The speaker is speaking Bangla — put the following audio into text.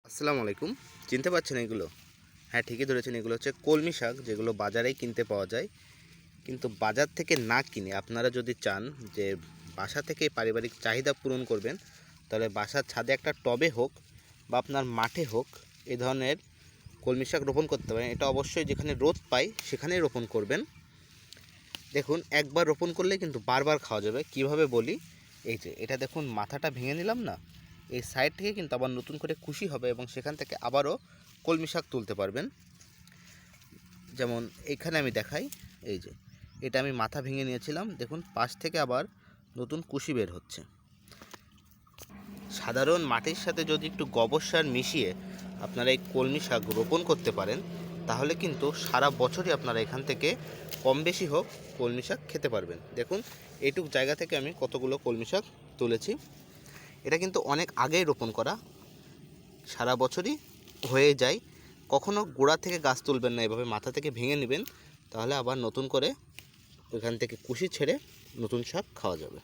আসসালামু আলাইকুম। চিনতে পারছেন এগুলো? হ্যাঁ, ঠিকই ধরেছেন। এগুলো হচ্ছে কলমি শাক, যেগুলো বাজারেই কিনতে পাওয়া যায়। কিন্তু বাজার থেকে না কিনে আপনারা যদি চান যে বাসা থেকে পারিবারিক চাহিদা পূরণ করবেন, তাহলে বাসার ছাদে একটা টবে হোক বা আপনার মাঠে হোক, এই ধরনের কলমি শাক রোপণ করতে পারেন। এটা অবশ্যই যেখানে রোদ পায় সেখানেই রোপণ করবেন। দেখুন, একবার রোপণ করলে কিন্তু বারবার খাওয়া যাবে। কিভাবে বলি, এই যে এটা দেখুন, মাথাটা ভেঙে নিলাম না, এই সাইড থেকে কিন্তু আবার নতুন করে কুশি হবে এবং সেখান থেকে আবারও কলমি শাক তুলতে পারবেন। যেমন এখানে আমি দেখাই, এই যে এটা আমি মাথা ভেঙে নিয়েছিলাম, দেখুন পাশ থেকে আবার নতুন কুশি বের হচ্ছে। সাধারণ মাটির সাথে যদি একটু গোবর সার মিশিয়ে আপনারা এই কলমি শাক রোপণ করতে পারেন, তাহলে কিন্তু সারা বছরই আপনারা এখান থেকে কম বেশি হোক কলমি শাক খেতে পারবেন। দেখুন, এইটুক জায়গা থেকে আমি কতগুলো কলমি শাক তুলেছি। এটা কিন্তু অনেক আগেই রোপণ করা, সারা বছরই হয়ে যায়। কখনো গোড়া থেকে গাছ তুলবেন না, এভাবে মাথা থেকে ভেঙে নেবেন, তাহলে আবার নতুন করে ওইখান থেকে কুশি ছেড়ে নতুন শাক খাওয়া যাবে।